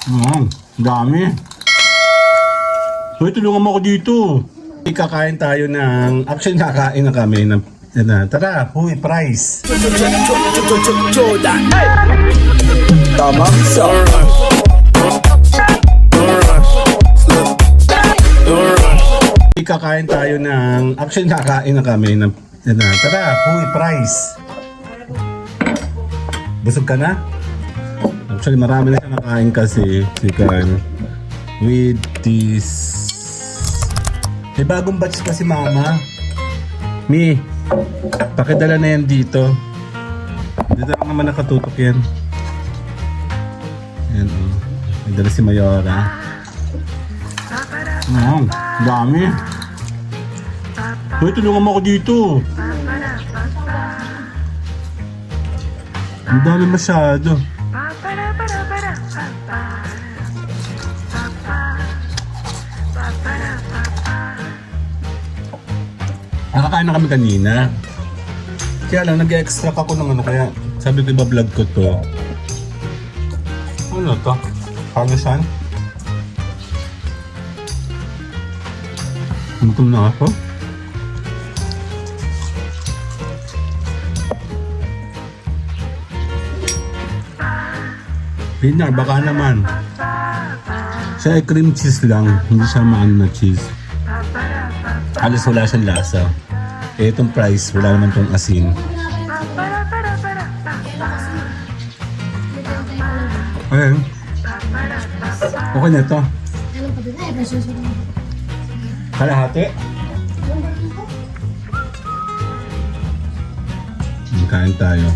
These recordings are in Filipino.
Dami. Hoy, tulungan mo ako dito. Kakain tayo ng... Actually, nakain na kami ng... Tara, huy, price. Tama. Kakain tayo ng... Actually, nakain na kami ng... Tara, huy, price. Busog ka na? Actually, marami na siya nakain kasi si Karen. With this... May bagong batch pa si Mama. Mi, pakidala na yan dito. Dito lang naman nakatutok yan. Yan o. May dala si Mayora. Dami. Hoy, tulungan mo ako dito. Ang dami masyado. Nakakain na kami kanina. Kaya lang, nag-extract ako ng ano, kaya sabi ko iba-vlog ko to. Ano to? Parmesan? Gutom na ako. Pinar, baka naman. Siya ay cream cheese lang, hindi siya maano na cheese. Halos wala siyang lasa. Eh, itong price, wala naman tong asin. Ayan. Okay na ito. Kalahati. Kain tayo.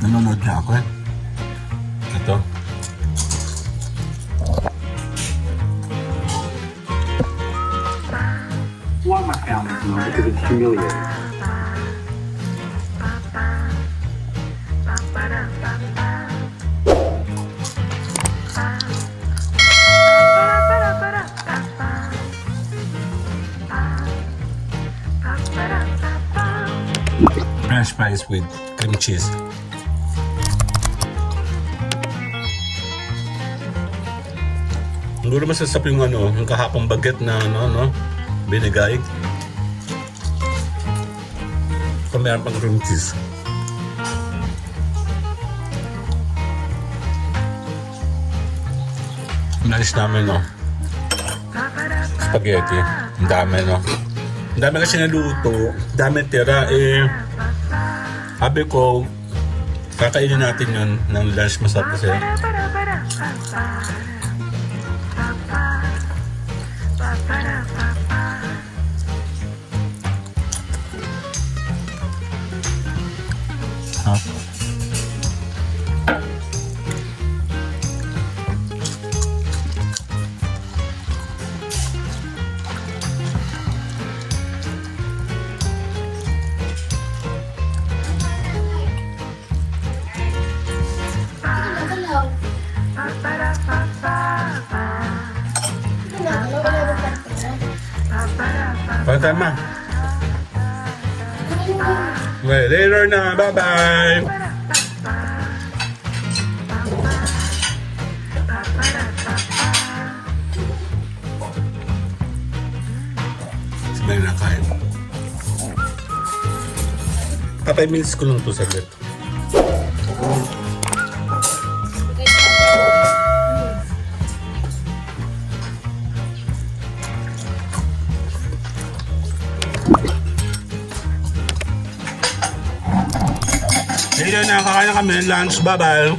Nanonood na ako eh. Ito. Why my family's known because it's humiliating. French fries with cream cheese. Siguro masasap yung ano, yung kahapong baget na ano, binigay. Kung meron pang cream cheese. Nalis namin, no? Spaghetti. Ang dami, no? Ang dami kasi naluto. Ang dami tira, eh. Sabi ko, kakainin natin yun ng lunch, masarap kasi. Tama. Okay, later na. Bye-bye. Sabay na kain. 5 minutes ko lang ito saglit. Later na, kakain na kami. Lunch. Bye-bye.